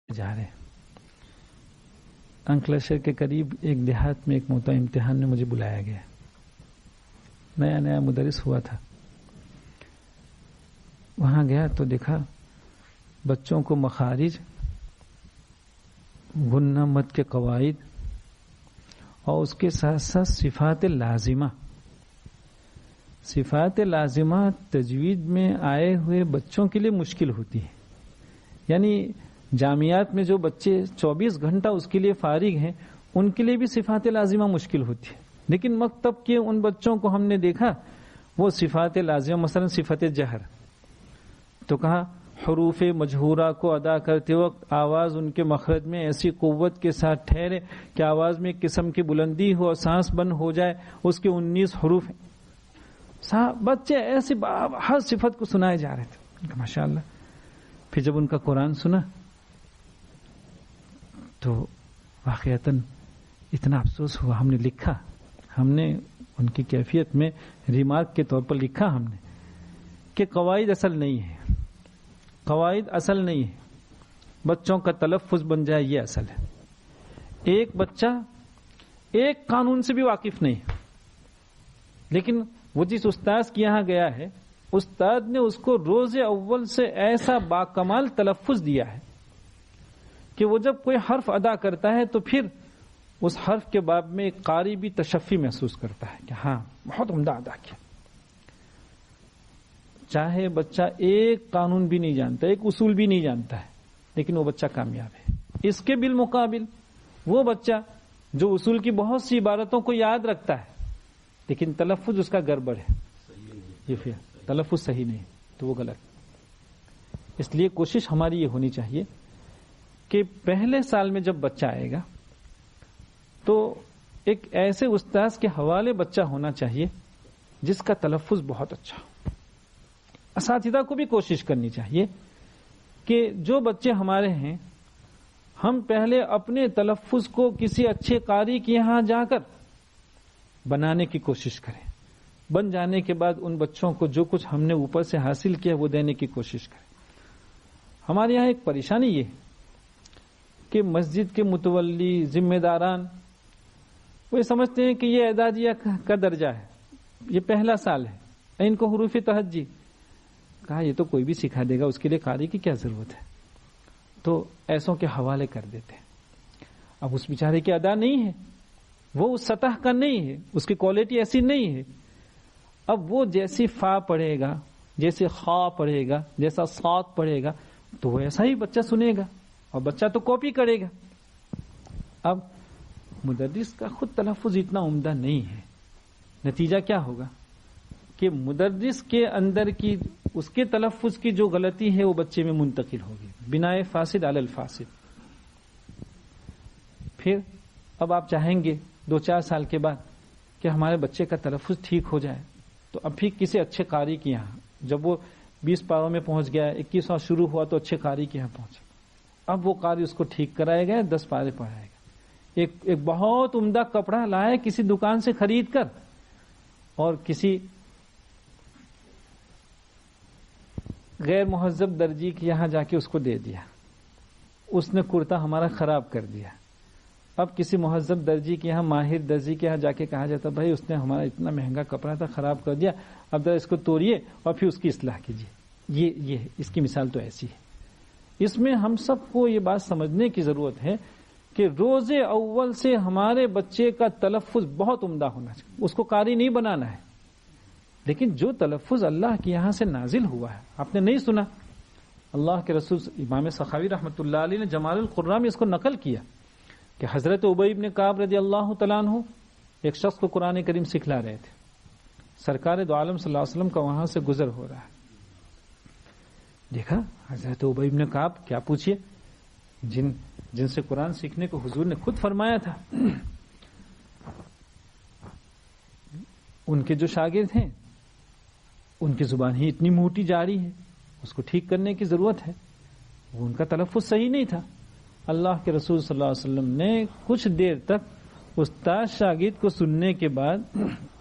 جا رہے انکلیشر کے قریب ایک دیہات میں ایک موتا امتحان میں مجھے بلایا گیا. نیا نیا مدرس ہوا تھا. وہاں گیا تو دیکھا بچوں کو مخارج، غنہ مد کے قواعد اور اس کے ساتھ ساتھ صفات لازمہ تجوید میں آئے ہوئے بچوں کے لیے مشکل ہوتی ہے. یعنی جامعات میں جو بچے 24 گھنٹہ اس کے لیے فارغ ہیں ان کے لیے بھی صفات لازمہ مشکل ہوتی ہے. لیکن مکتب کے ان بچوں کو ہم نے دیکھا وہ صفات لازمہ، مثلا صفت جہر، تو کہا حروف مجہورہ کو ادا کرتے وقت آواز ان کے مخرج میں ایسی قوت کے ساتھ ٹھہرے کہ آواز میں ایک قسم کی بلندی ہو اور سانس بند ہو جائے. اس کے 19 حروف ہیں. بچے ایسے ہر صفت کو سنائے جا رہے تھے. ماشاءاللہ. پھر جب ان کا قرآن سنا تو واقعتاً اتنا افسوس ہوا. ہم نے لکھا، ہم نے ان کی کیفیت میں ریمارک کے طور پر لکھا ہم نے کہ قواعد اصل نہیں ہے، قواعد اصل نہیں ہے، بچوں کا تلفظ بن جائے یہ اصل ہے. ایک بچہ ایک قانون سے بھی واقف نہیں، لیکن وہ جس استاذ کے یہاں گیا ہے استاد نے اس کو روز اول سے ایسا باکمال تلفظ دیا ہے کہ وہ جب کوئی حرف ادا کرتا ہے تو پھر اس حرف کے باب میں ایک قاری بھی تشفی محسوس کرتا ہے کہ ہاں بہت عمدہ ادا کیا. چاہے بچہ ایک قانون بھی نہیں جانتا، ایک اصول بھی نہیں جانتا ہے، لیکن وہ بچہ کامیاب ہے. اس کے بالمقابل وہ بچہ جو اصول کی بہت سی عبارتوں کو یاد رکھتا ہے لیکن تلفظ اس کا گڑبڑ ہے، یہ پھر تلفظ صحیح نہیں تو وہ غلط. اس لیے کوشش ہماری یہ ہونی چاہیے کہ پہلے سال میں جب بچہ آئے گا تو ایک ایسے استاذ کے حوالے بچہ ہونا چاہیے جس کا تلفظ بہت اچھا ہو. اساتذہ کو بھی کوشش کرنی چاہیے کہ جو بچے ہمارے ہیں ہم پہلے اپنے تلفظ کو کسی اچھے قاری کے یہاں جا کر بنانے کی کوشش کریں. بن جانے کے بعد ان بچوں کو جو کچھ ہم نے اوپر سے حاصل کیا وہ دینے کی کوشش کریں. ہمارے یہاں ایک پریشانی یہ ہے کہ مسجد کے متولی ذمہ داران وہ سمجھتے ہیں کہ یہ اعدادیہ کا درجہ ہے، یہ پہلا سال ہے، ان کو حروف تہجی کہا یہ تو کوئی بھی سکھا دے گا، اس کے لیے قاری کی کیا ضرورت ہے، تو ایسوں کے حوالے کر دیتے ہیں. اب اس بیچارے کی ادا نہیں ہے، وہ اس سطح کا نہیں ہے، اس کی کوالٹی ایسی نہیں ہے. اب وہ جیسی فا پڑھے گا، جیسے خا پڑھے گا، جیسا صاد پڑھے گا تو وہ ایسا ہی بچہ سنے گا اور بچہ تو کاپی کرے گا. اب مدرس کا خود تلفظ اتنا عمدہ نہیں ہے، نتیجہ کیا ہوگا کہ مدرس کے اندر کی اس کے تلفظ کی جو غلطی ہے وہ بچے میں منتقل ہوگی، بنائے فاسد علی الفاسد. پھر اب آپ چاہیں گے 2-4 سال کے بعد کہ ہمارے بچے کا تلفظ ٹھیک ہو جائے تو اب بھی کسی اچھے قاری کے یہاں، جب وہ 20 پاروں میں پہنچ گیا، 21واں شروع ہوا تو اچھے قاری کے یہاں پہنچا. اب وہ قاری اس کو ٹھیک کرائے گا، 10 پارے پڑھائے گا. ایک بہت عمدہ کپڑا لائے کسی دکان سے خرید کر اور کسی غیر مہذب درجی کے یہاں جا کے اس کو دے دیا، اس نے کرتا ہمارا خراب کر دیا. اب کسی مہذب درجی کے یہاں، ماہر درجی کے یہاں جا کے کہا جاتا بھائی اس نے ہمارا اتنا مہنگا کپڑا تھا خراب کر دیا، اب ذرا اس کو توڑیے اور پھر اس کی اصلاح کیجیے. یہ اس کی مثال تو ایسی ہے. اس میں ہم سب کو یہ بات سمجھنے کی ضرورت ہے کہ روز اول سے ہمارے بچے کا تلفظ بہت عمدہ ہونا چاہیے. اس کو قاری نہیں بنانا ہے، لیکن جو تلفظ اللہ کے یہاں سے نازل ہوا ہے آپ نے نہیں سنا. اللہ کے رسول امام سخاوی رحمۃ اللہ علیہ نے جمال القرآن میں اس کو نقل کیا کہ حضرت ابی بن کعب رضی اللہ تعالیٰ عنہ ایک شخص کو قرآن کریم سکھلا رہے تھے. سرکار دو عالم صلی اللہ علیہ وسلم کا وہاں سے گزر ہو رہا ہے. دیکھا حضرت ابی بن کعب، کیا پوچھئے، جن سے قرآن سیکھنے کو حضور نے خود فرمایا تھا، ان کے جو شاگرد ہیں ان کی زبان ہی اتنی موٹی جاری ہے، اس کو ٹھیک کرنے کی ضرورت ہے. وہ ان کا تلفظ صحیح نہیں تھا. اللہ کے رسول صلی اللہ علیہ وسلم نے کچھ دیر تک استاد شاگرد کو سننے کے بعد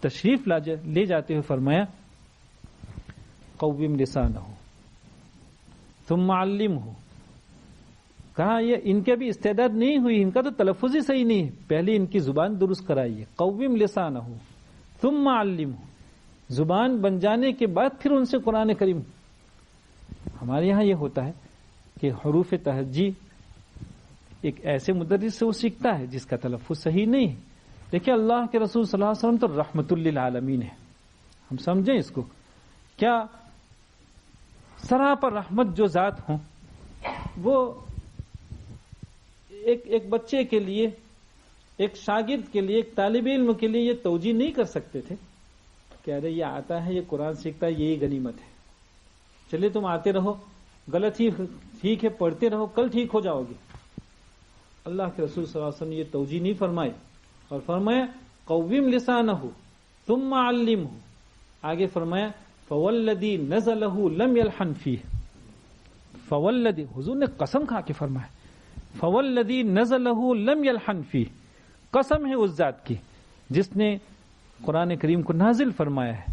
تشریف لے جاتے ہوئے فرمایا قوم لسانہ ثم علمہ کہا یہ ان کے بھی استعداد نہیں ہوئی، ان کا تو تلفظ ہی صحیح نہیں ہے، پہلے ان کی زبان درست کرائیے، قوم لسانہ ثم علمہ، زبان بن جانے کے بعد پھر ان سے قرآن کریم. ہمارے یہاں یہ ہوتا ہے کہ حروف تہجی ایک ایسے مدرس سے وہ سیکھتا ہے جس کا تلفظ صحیح نہیں ہے. دیکھیں اللہ کے رسول صلی اللہ علیہ وسلم تو رحمت للعالمین ہے، ہم سمجھیں اس کو. کیا سراپر رحمت جو ذات ہوں وہ ایک بچے کے لیے، ایک شاگرد کے لیے، ایک طالب علم کے لیے یہ توجیہ نہیں کر سکتے تھے کہ ارے یہ آتا ہے، یہ قرآن سیکھتا ہے، یہی غنیمت ہے، چلیے تم آتے رہو، غلط ہی ٹھیک ہے پڑھتے رہو، کل ٹھیک ہو جاؤ گے. اللہ کے رسول صلی اللہ علیہ وسلم نے یہ توجیہ نہیں فرمائی اور فرمایا قوم لسانہ ثم علمہ. آگے فرمایا فوالذی نزلہ لم یلحن فیہ. فوالذی، حضور نے قسم کھا کے فرمایا فوالذی نزلہ لم یلحن فیہ، قسم ہے اس ذات کی جس نے قرآن کریم کو نازل فرمایا ہے،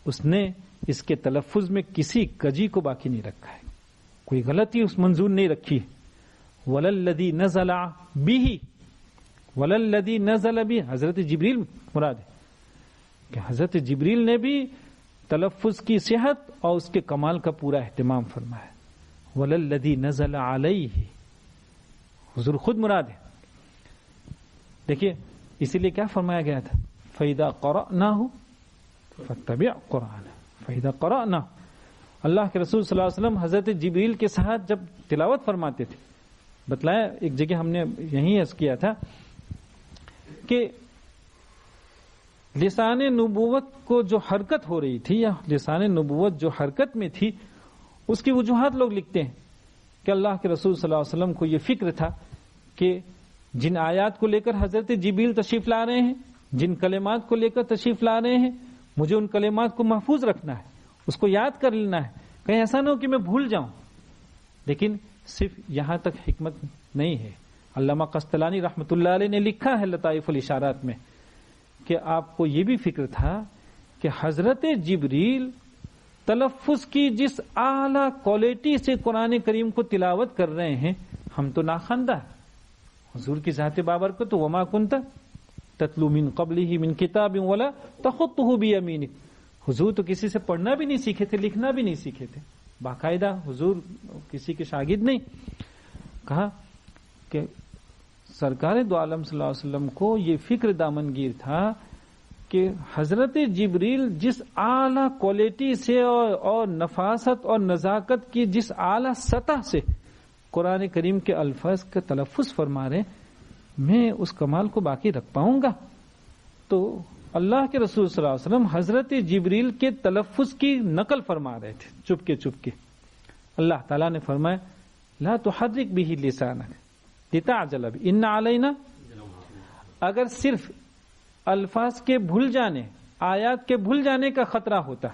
اس نے اس کے تلفظ میں کسی کجی کو باقی نہیں رکھا ہے، کوئی غلطی اس منظور نہیں رکھی. وللذی نزل بہ، وللذی نزل بہ حضرت جبریل مراد ہے کہ حضرت جبریل نے بھی تلفظ کی صحت اور اس کے کمال کا پورا اہتمام فرمایا. وللذی نزل علیہ، حضور خود مراد ہے. دیکھیے اسی لیے کیا فرمایا گیا تھا، فَإِذَا قَرَأْنَاهُ فَاتَّبِعْ قُرْآنَهُ فَإِذَا قَرَأْنَاهُ. اللہ کے رسول صلی اللہ علیہ وسلم حضرت جبریل کے ساتھ جب تلاوت فرماتے تھے، بتلایا ایک جگہ ہم نے یہیں عرض کیا تھا کہ لسان نبوت کو جو حرکت ہو رہی تھی، یا لسان نبوت جو حرکت میں تھی، اس کی وجوہات لوگ لکھتے ہیں کہ اللہ کے رسول صلی اللہ علیہ وسلم کو یہ فکر تھا کہ جن آیات کو لے کر حضرت جبریل تشریف لا رہے ہیں، جن کلمات کو لے کر تشریف لا رہے ہیں، مجھے ان کلمات کو محفوظ رکھنا ہے، اس کو یاد کر لینا ہے، کہیں ایسا نہ ہو کہ میں بھول جاؤں. لیکن صرف یہاں تک حکمت نہیں ہے. علامہ قسطلانی رحمۃ اللہ علیہ نے لکھا ہے لطائف الاشارات میں کہ آپ کو یہ بھی فکر تھا کہ حضرت جبریل تلفظ کی جس اعلیٰ کوالٹی سے قرآن کریم کو تلاوت کر رہے ہیں، ہم تو ناخواندہ ہیں. حضور کی ذات بابرکت تو وما کنت تتلو من قبلہ من کتاب ولا تخطہ بیمینک. حضور تو کسی سے پڑھنا بھی نہیں سیکھے تھے، لکھنا بھی نہیں سیکھے تھے، باقاعدہ حضور کسی کے شاگرد نہیں. کہا کہ سرکار دو عالم صلی اللہ علیہ وسلم کو یہ فکر دامنگیر تھا کہ حضرت جبریل جس اعلیٰ کوالٹی سے اور نفاست اور نزاکت کی جس اعلیٰ سطح سے قرآن کریم کے الفاظ کا تلفظ فرما رہے، میں اس کمال کو باقی رکھ پاؤں گا. تو اللہ کے رسول صلی اللہ علیہ وسلم حضرت جبریل کے تلفظ کی نقل فرما رہے تھے چپ کے. اللہ تعالیٰ نے فرمایا لا تحرک به لسانک لتعجل به ان علینا. اگر صرف الفاظ کے بھول جانے، آیات کے بھول جانے کا خطرہ ہوتا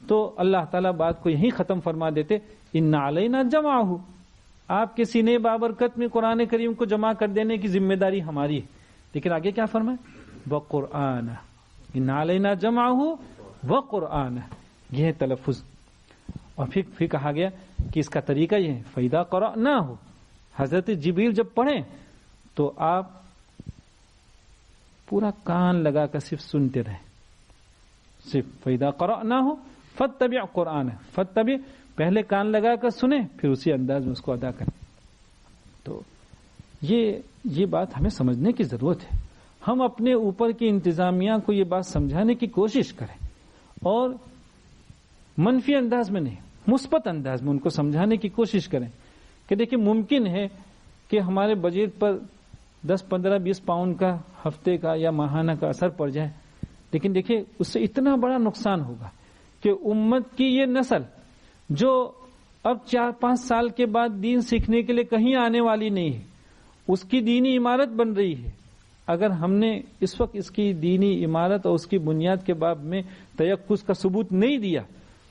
تو اللہ تعالیٰ بات کو یہیں ختم فرما دیتے، ان علینا جمعہ، آپ کے سینے بابرکت میں قرآن کریم کو جمع کر دینے کی ذمہ داری ہماری ہے. لیکن آگے کیا فرمایا، وقرآن، ان علینا جمعہ وقرآن، یہ ہے تلفظ. اور پھر کہا گیا کہ اس کا طریقہ یہ ہے فَإِذَا قَرَأْنَاهُ، حضرت جبریل جب پڑھیں تو آپ پورا کان لگا کر صرف سنتے رہیں، صرف فَإِذَا قَرَأْنَاهُ فَاتَّبِعْ قُرْآنَهُ، فَاتَّبِعْ، پہلے کان لگا کر سنیں پھر اسی انداز میں اس کو ادا کریں. تو یہ بات ہمیں سمجھنے کی ضرورت ہے. ہم اپنے اوپر کی انتظامیہ کو یہ بات سمجھانے کی کوشش کریں اور منفی انداز میں نہیں، مثبت انداز میں ان کو سمجھانے کی کوشش کریں کہ دیکھیں ممکن ہے کہ ہمارے بجٹ پر 10, 15, 20 پاؤنڈ کا ہفتے کا یا ماہانہ کا اثر پڑ جائے، لیکن دیکھیں اس سے اتنا بڑا نقصان ہوگا کہ امت کی یہ نسل جو اب 4-5 سال کے بعد دین سیکھنے کے لیے کہیں آنے والی نہیں ہے، اس کی دینی عمارت بن رہی ہے. اگر ہم نے اس وقت اس کی دینی عمارت اور اس کی بنیاد کے باب میں تیقظ کا ثبوت نہیں دیا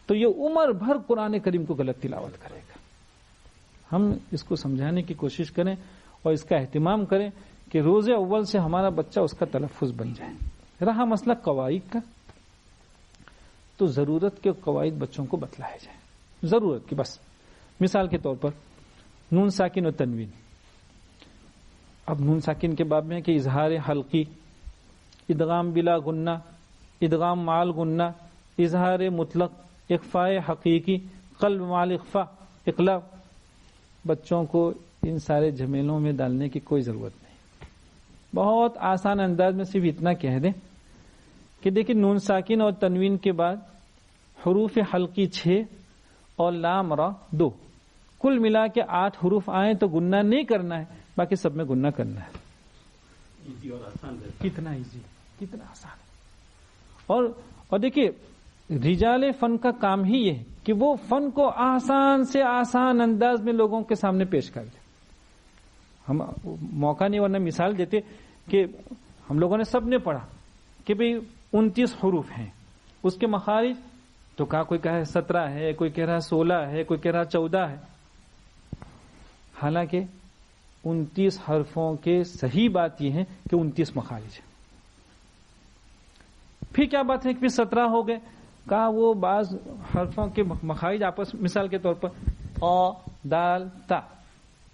تو یہ عمر بھر قرآن کریم کو غلط تلاوت کرے گا. ہم اس کو سمجھانے کی کوشش کریں اور اس کا اہتمام کریں کہ روز اول سے ہمارا بچہ اس کا تلفظ بن جائے. رہا مسئلہ قواعد کا، تو ضرورت کے قواعد بچوں کو بتلائے جائیں، ضرورت کی. بس مثال کے طور پر نون ساکن و تنوین، اب نون ساکن کے باب میں ہے کہ اظہار حلقی، ادغام بلا غنہ، ادغام مال غنہ، اظہار مطلق، اخفاء حقیقی، قلب مال اخفاء، اقلاب. بچوں کو ان سارے جھمیلوں میں ڈالنے کی کوئی ضرورت نہیں. بہت آسان انداز میں صرف اتنا کہہ دیں کہ دیکھیں نون ساکن اور تنوین کے بعد حروف حلقی 6 اور لام را 2، کل ملا کے 8 حروف آئیں تو گنہ نہیں کرنا ہے، باقی سب میں گنہ کرنا ہے. اور آسان ہے. کتنا ایزی، کتنا آسان ہے. اور دیکھیے رجال فن کا کام ہی یہ ہے کہ وہ فن کو آسان سے آسان انداز میں لوگوں کے سامنے پیش کر دے. ہم موقع نہیں ورنہ مثال دیتے کہ ہم لوگوں نے سب نے پڑھا کہ بھئی 29 حروف ہیں، اس کے مخارج تو کہا کوئی کہہ رہا 17 ہے، کوئی کہہ رہا 16 ہے، کوئی کہہ رہا 14 ہے. حالانکہ 29 حرفوں کے صحیح بات یہ ہے کہ 29 مخارج ہیں. پھر کیا بات ہے کہ پھر 17 ہو گئے، کہا وہ بعض حرفوں کے مخارج آپس، مثال کے طور پر قا، دال، تا،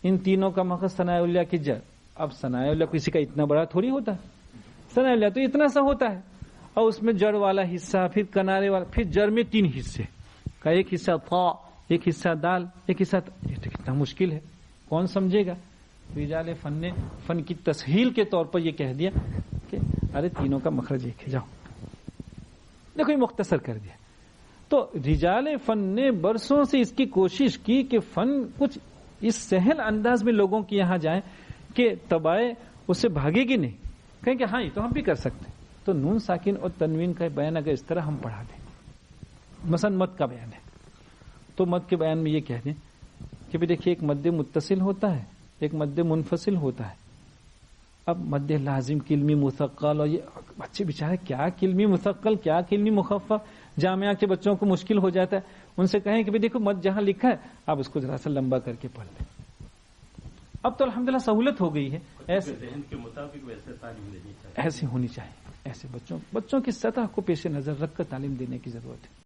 ان تینوں کا مخرج ثناء اللہ کی جر. اب ثناء اللہ کسی کا اتنا بڑا تھوڑی ہوتا ہے، ثناء اللہ تو اتنا سا ہوتا ہے، اور اس میں جڑ والا حصہ، پھر کنارے والا، پھر جڑ میں 3 حصے، کا ایک حصہ تا، ایک حصہ دال، ایک حصہ تا. یہ تو کتنا مشکل ہے، کون سمجھے گا؟ رجال فن نے فن کی تسہیل کے طور پر یہ کہہ دیا کہ ارے تینوں کا مخرج ایک ہے، جاؤ. دیکھو یہ مختصر کر دیا. تو رجال فن نے برسوں سے اس کی کوشش کی کہ فن کچھ اس سہل انداز میں لوگوں کے یہاں جائیں کہ طبائع اس سے بھاگے گی نہیں، کہیں کہ ہاں یہ تو ہم بھی کر سکتے ہیں. تو نون ساکن اور تنوین کا بیان اگر اس طرح ہم پڑھا دیں، مثلا مد کا بیان ہے تو مد کے بیان میں یہ کہہ دیں کہ بھی دیکھیے ایک مد متصل ہوتا ہے، ایک مد منفصل ہوتا ہے. اب مد لازم، کلمی مثقل، اور یہ بچے بیچارے کیا کلمی مثقل، کیا کلمی مخفف، جامعہ کے بچوں کو مشکل ہو جاتا ہے. ان سے کہیں کہ بھی دیکھو مد جہاں لکھا ہے آپ اس کو ذرا سا لمبا کر کے پڑھ لیں. اب تو الحمدللہ سہولت ہو گئی ہے، ایسے ذہن کے مطابق ویسے تعلیم دینی چاہیے، ایسی ہونی چاہیے. ایسے بچوں کی سطح کو پیش نظر رکھ کر تعلیم دینے کی ضرورت ہے.